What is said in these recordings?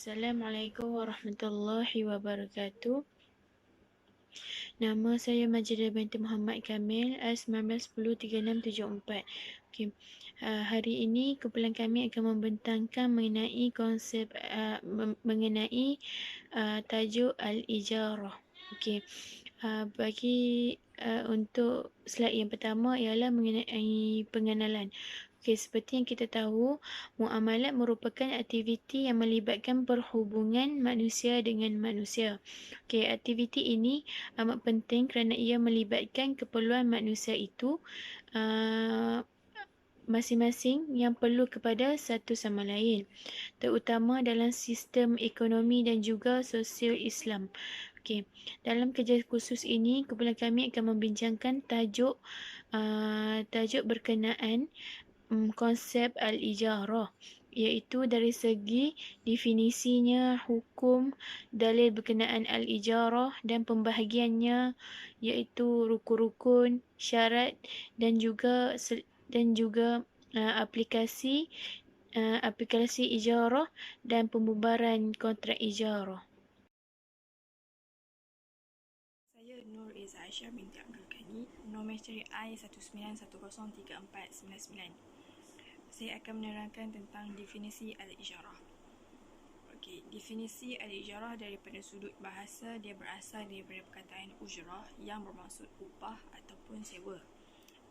Assalamualaikum warahmatullahi wabarakatuh. Nama saya Majidah binti Muhammad Kamil, S19103674. Okey. Hari ini kumpulan kami akan membentangkan mengenai konsep mengenai tajuk al-ijarah. Okey. Bagi untuk slide yang pertama ialah mengenai pengenalan. Okey, seperti yang kita tahu, muamalat merupakan aktiviti yang melibatkan perhubungan manusia dengan manusia. Okey, aktiviti ini amat penting kerana ia melibatkan keperluan manusia itu masing-masing yang perlu kepada satu sama lain, terutama dalam sistem ekonomi dan juga sosial Islam. Okey, dalam kerja khusus ini, kumpulan kami akan membincangkan tajuk berkenaan konsep al-ijarah, iaitu dari segi definisinya, hukum, dalil berkenaan al-ijarah dan pembahagiannya, iaitu rukun-rukun, syarat dan juga aplikasi ijarah dan pembubaran kontrak ijarah. Saya Nur Izzah Aisyah binti Abdul Ghani, nombor seri I19103499. Saya akan menerangkan tentang definisi al-ijarah. Okey, definisi al-ijarah daripada sudut bahasa, dia berasal daripada perkataan ujrah yang bermaksud upah ataupun sewa.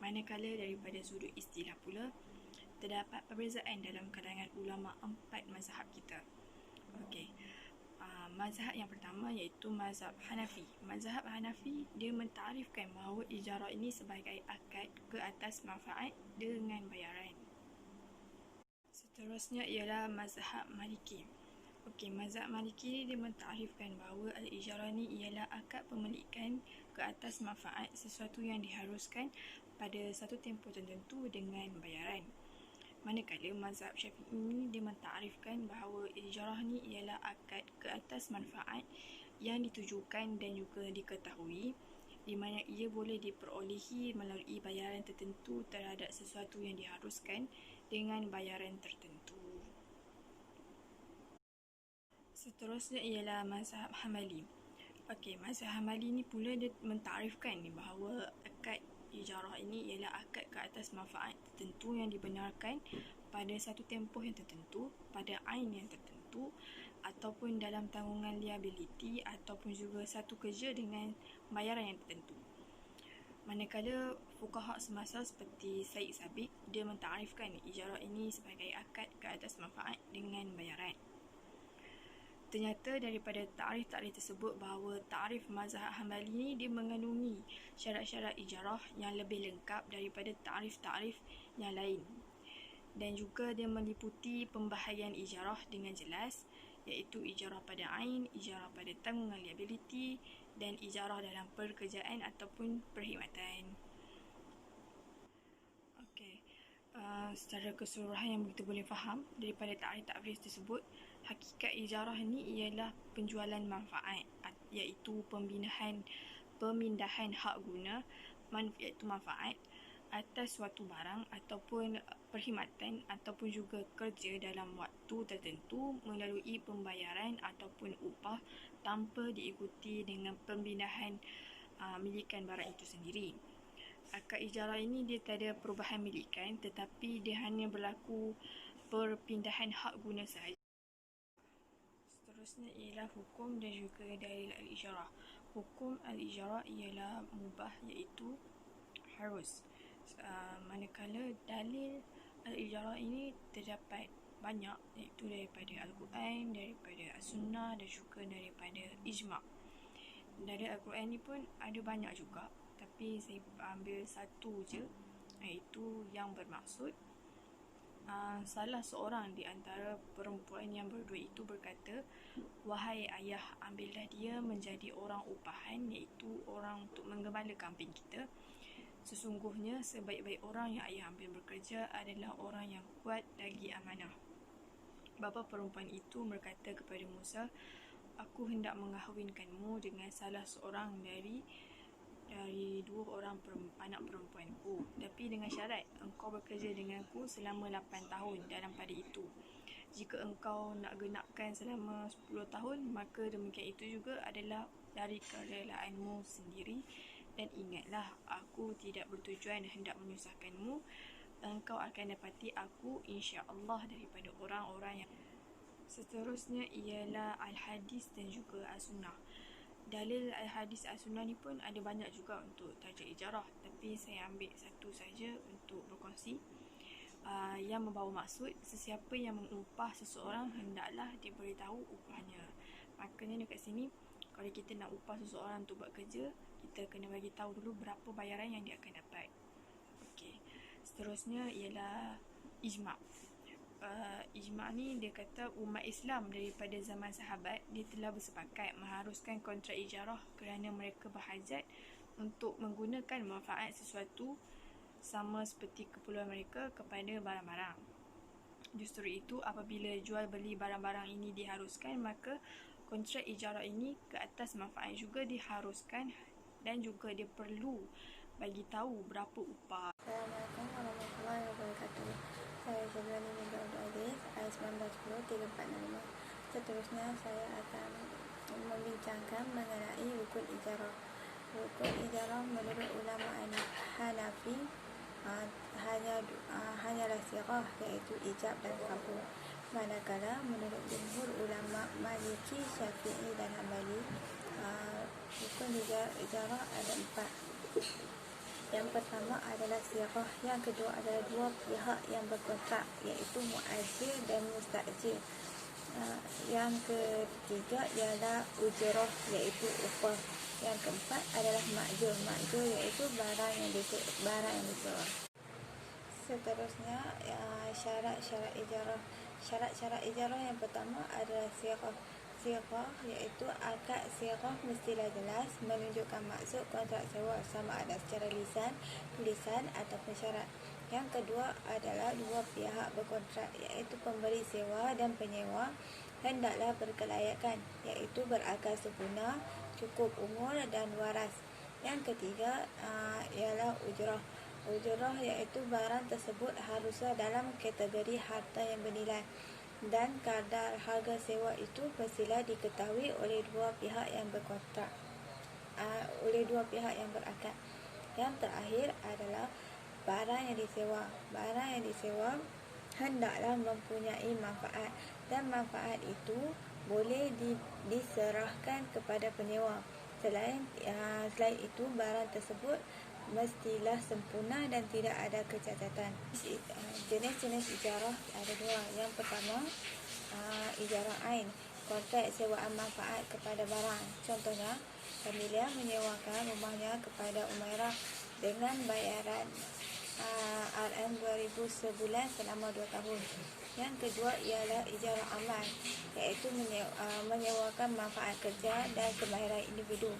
Manakala daripada sudut istilah pula, terdapat perbezaan dalam kalangan ulama 4 mazhab kita. Okey. Mazhab yang pertama iaitu mazhab Hanafi. Mazhab Hanafi dia mentarifkan bahawa ijarah ini sebagai akad ke atas manfaat dengan bayaran. Seterusnya ialah mazhab Maliki. Okey, mazhab Maliki dia mentarifkan bahawa al-ijarah ini ialah akad pemilikan ke atas manfaat sesuatu yang diharuskan pada satu tempoh tertentu dengan bayaran. Manakala mazhab Syafi'i ini dia mentarifkan bahawa ijarah ni ialah akad ke atas manfaat yang ditujukan dan juga diketahui, di mana ia boleh diperolehi melalui bayaran tertentu terhadap sesuatu yang diharuskan dengan bayaran tertentu. Seterusnya ialah mazhab Hambali. Okey, mazhab Hambali ni pula dia mentarifkan bahawa akad ijarah ini ialah akad ke atas manfaat tertentu yang dibenarkan pada satu tempoh yang tertentu, pada ain yang tertentu, ataupun dalam tanggungan liability, ataupun juga satu kerja dengan bayaran yang tertentu. Manakala fuqaha semasa seperti Said Sabiq, dia mentarifkan ijarah ini sebagai akad ke atas manfaat dengan bayaran. Ternyata daripada takrif-takrif tersebut bahawa takrif mazhab Hambali ni dia mengandungi syarat-syarat ijarah yang lebih lengkap daripada takrif-takrif yang lain. Dan juga dia meliputi pembahagian ijarah dengan jelas, iaitu ijarah pada ain, ijarah pada tanggungan liability dan ijarah dalam pekerjaan ataupun perkhidmatan. Okey. Secara keseluruhan yang kita boleh faham daripada takrif-takrif tersebut, hakikat ijarah ni ialah penjualan manfaat, iaitu pemindahan hak guna iaitu manfaat atas suatu barang ataupun perkhidmatan ataupun juga kerja dalam waktu tertentu melalui pembayaran ataupun upah tanpa diikuti dengan pemindahan milikan barang itu sendiri. Akad ijarah ini dia tiada perubahan milikan, tetapi dia hanya berlaku perpindahan hak guna sahaja. Seterusnya ialah hukum dan juga dalil al-ijarah. Hukum al-ijarah ialah mubah, iaitu harus. Manakala dalil al-ijarah ini terdapat banyak, iaitu daripada Al-Quran, daripada As-Sunnah dan juga daripada Ijma'. Dari Al-Quran ni pun ada banyak juga, tapi saya ambil satu je, iaitu yang bermaksud salah seorang di antara perempuan yang berdua itu berkata, "Wahai ayah, ambillah dia menjadi orang upahan, iaitu orang untuk menggembala kambing kita. Sesungguhnya sebaik-baik orang yang ayah ambil bekerja adalah orang yang kuat lagi amanah." Bapa perempuan itu berkata kepada Musa, "Aku hendak mengahwinkanmu dengan salah seorang dari dua orang anak perempuanku, tapi dengan syarat engkau bekerja denganku selama 8 tahun dalam pada itu. jika engkau nak genapkan selama 10 tahun, maka demikian itu juga adalah dari kerelaanmu sendiri. Dan ingatlah, aku tidak bertujuan hendak menyusahkanmu. Engkau akan dapati aku insya-Allah daripada orang-orang yang... Seterusnya ialah Al-Hadis dan juga As-Sunnah. Dalil Al-Hadis As-Sunnah ni pun ada banyak juga untuk tajuk ijarah, tapi saya ambil satu saja untuk berkongsi. Yang membawa maksud, sesiapa yang mengupah seseorang hendaklah diberitahu upahnya. Makanya dekat sini, kalau kita nak upah seseorang untuk buat kerja, kita kena bagi tahu dulu berapa bayaran yang dia akan dapat. Okey. Seterusnya ialah ijma'. Ijma' ni dia kata umat Islam daripada zaman sahabat dia telah bersepakat mengharuskan kontrak ijarah kerana mereka berhajat untuk menggunakan manfaat sesuatu sama seperti keperluan mereka kepada barang-barang. Justru itu, apabila jual beli barang-barang ini diharuskan, maka kontrak ijarah ini ke atas manfaat juga diharuskan dan juga dia perlu bagi tahu berapa upah. Assalamualaikum warahmatullahi wabarakatuh. Saya Jablani Nida Abdul Aziz, ayat 1910-3465. Seterusnya saya akan membincangkan mengenai rukun ijarah. Rukun ijarah menurut ulama Hanafi hanyalah sirah, iaitu ijab dan qabul. Manakala menurut jumhur ulama Maliki, Syafi'i dan Hambali, rukun ijarah ada 4. Yang pertama adalah sirah, yang kedua adalah dua pihak yang berkontrak, iaitu muajir dan mustajir. Yang ketiga ialah ujrah, iaitu upah. Yang keempat adalah ma'jur. Ma'jur iaitu barang yang disewa. Seterusnya syarat-syarat ijarah. Syarat-syarat ijarah yang pertama adalah sirah. Sirah iaitu akad sirah mestilah jelas, menunjukkan maksud kontrak sewa sama ada secara lisan, tulisan ataupun syarat. Yang kedua adalah dua pihak berkontrak, iaitu pemberi sewa dan penyewa hendaklah berkelayakan, iaitu berakal sempurna, cukup umur dan waras. Yang ketiga ialah ujrah. Ujrah iaitu barang tersebut haruslah dalam kategori harta yang bernilai, dan kadar harga sewa itu mestilah diketahui oleh dua pihak yang berkontrak, oleh dua pihak yang berakad. Yang terakhir adalah barang yang disewa. Barang yang disewa hendaklah mempunyai manfaat, dan manfaat itu boleh diserahkan kepada penyewa. Selain itu, barang tersebut mestilah sempurna dan tidak ada kecacatan. Jenis-jenis ijarah ada dua. Yang pertama, ijarah ain, kontrak sewaan manfaat kepada barang. Contohnya, Kamilia menyewakan rumahnya kepada Umairah dengan bayaran RM2,000 sebulan selama 2 tahun. Yang kedua ialah ijarah amal, iaitu menyewakan manfaat kerja dan kemahiran individu.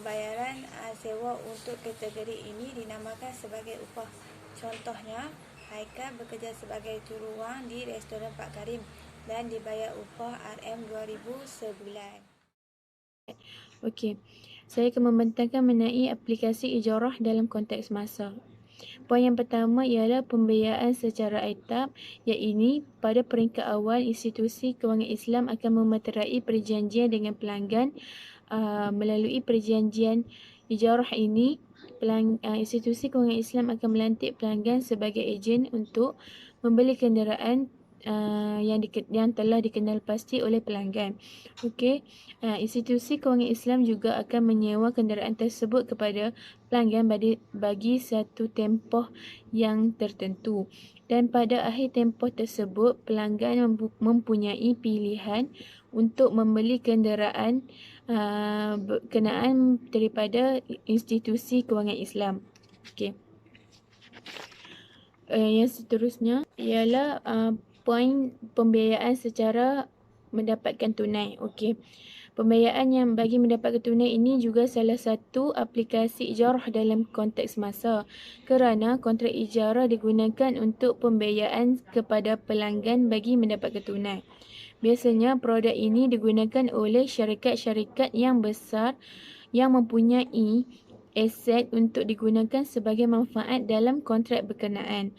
Bayaran sewa untuk kategori ini dinamakan sebagai upah. Contohnya, Haikal bekerja sebagai juru wang di restoran Pak Karim dan dibayar upah RM2,000 sebulan. Okey, saya akan membentangkan mengenai aplikasi ijarah dalam konteks masa. Poin yang pertama ialah pembiayaan secara etap, iaitu pada peringkat awal institusi kewangan Islam akan memeterai perjanjian dengan pelanggan. Melalui perjanjian ijarah ini, institusi kewangan Islam akan melantik pelanggan sebagai ejen untuk membeli kenderaan yang telah dikenal pasti oleh pelanggan. Okey, institusi kewangan Islam juga akan menyewa kenderaan tersebut kepada pelanggan bagi satu tempoh yang tertentu, dan pada akhir tempoh tersebut pelanggan mempunyai pilihan untuk membeli kenderaan berkenaan daripada institusi kewangan Islam. Okey. Yang seterusnya ialah poin pembiayaan secara mendapatkan tunai. Okey. Pembiayaan yang bagi mendapatkan tunai ini juga salah satu aplikasi ijarah dalam konteks masa, kerana kontrak ijarah digunakan untuk pembiayaan kepada pelanggan bagi mendapatkan tunai. Biasanya produk ini digunakan oleh syarikat-syarikat yang besar yang mempunyai aset untuk digunakan sebagai manfaat dalam kontrak berkenaan.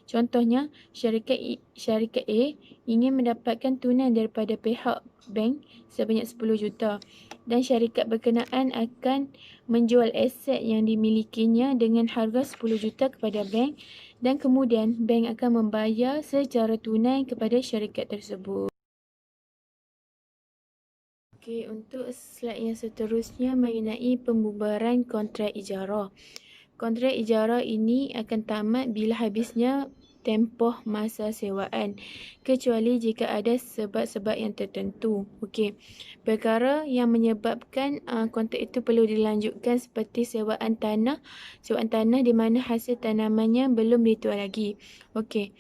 Contohnya, syarikat A ingin mendapatkan tunai daripada pihak bank sebanyak 10 juta dan syarikat berkenaan akan menjual aset yang dimilikinya dengan harga 10 juta kepada bank dan kemudian bank akan membayar secara tunai kepada syarikat tersebut. Okey, untuk slide yang seterusnya mengenai pembubaran kontrak ijarah. Kontrak ijarah ini akan tamat bila habisnya tempoh masa sewaan, kecuali jika ada sebab-sebab yang tertentu. Okey. Perkara yang menyebabkan kontrak itu perlu dilanjutkan seperti sewaan tanah di mana hasil tanamannya belum dituai lagi. Okey.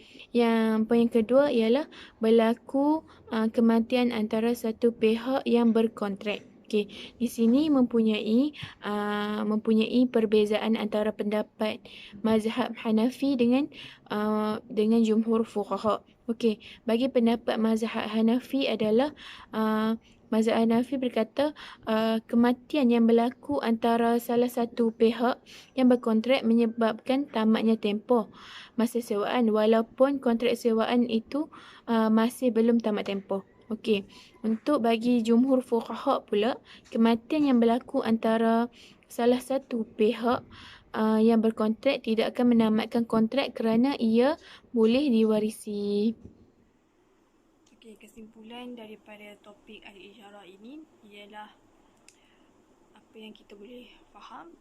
Poin kedua ialah berlaku kematian antara satu pihak yang berkontrak. Okey, di sini mempunyai perbezaan antara pendapat mazhab Hanafi dengan jumhur fuqaha. Okey, bagi pendapat mazhab Hanafi adalah mazhab Hanafi berkata kematian yang berlaku antara salah satu pihak yang berkontrak menyebabkan tamatnya tempoh masa sewaan walaupun kontrak sewaan itu masih belum tamat tempoh. Okey, untuk bagi jumhur fuqaha pula, kematian yang berlaku antara salah satu pihak yang berkontrak tidak akan menamatkan kontrak kerana ia boleh diwarisi. Okey, kesimpulan daripada topik al-ijarah ini ialah apa yang kita boleh faham.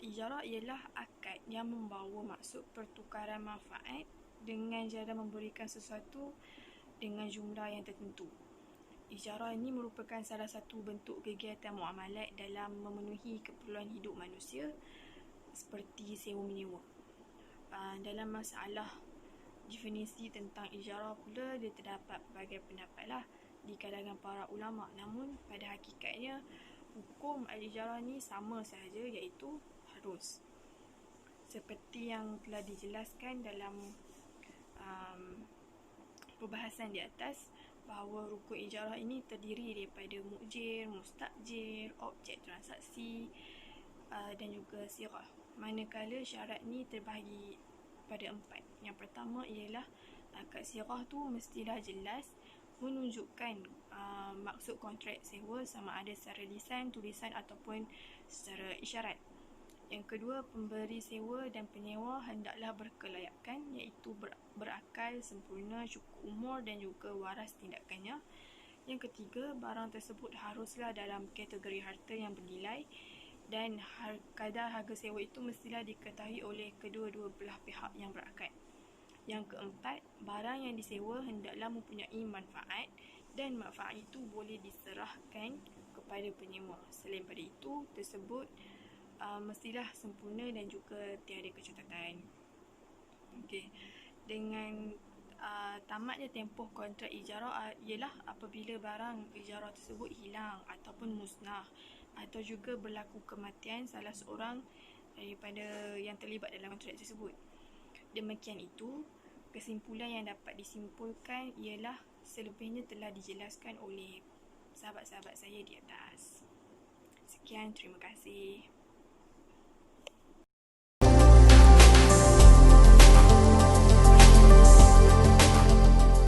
Ijarah ialah akad yang membawa maksud pertukaran manfaat dengan jada memberikan sesuatu dengan jumlah yang tertentu. Ijarah ini merupakan salah satu bentuk kegiatan muamalat dalam memenuhi keperluan hidup manusia seperti sewa-menyewa. Dalam masalah definisi tentang ijarah pula, dia terdapat berbagai pendapat di kalangan para ulama. Namun pada hakikatnya hukum al-ijarah ni sama sahaja, iaitu harus. Seperti yang telah dijelaskan dalam perbahasan di atas, bahawa rukun ijarah ini terdiri daripada mujir, mustajir, objek transaksi dan juga sirah. Manakala syarat ni terbahagi pada 4. Yang pertama ialah akad sirah tu mestilah jelas menunjukkan maksud kontrak sewa sama ada secara lisan, tulisan ataupun secara isyarat. Yang kedua, pemberi sewa dan penyewa hendaklah berkelayakan, iaitu berakal, sempurna, cukup umur dan juga waras tindakannya. Yang ketiga, barang tersebut haruslah dalam kategori harta yang bernilai dan kadar harga sewa itu mestilah diketahui oleh kedua-dua belah pihak yang berakad. Yang keempat, barang yang disewa hendaklah mempunyai manfaat dan manfaat itu boleh diserahkan kepada penyewa. Selain pada itu, tersebut mestilah sempurna dan juga tiada kecacatan. Okey. Dengan tamatnya tempoh kontrak ijarah ialah apabila barang ijarah tersebut hilang ataupun musnah atau juga berlaku kematian salah seorang daripada yang terlibat dalam kontrak tersebut. Demikian itu, kesimpulan yang dapat disimpulkan ialah selebihnya telah dijelaskan oleh sahabat-sahabat saya di atas. Sekian, terima kasih.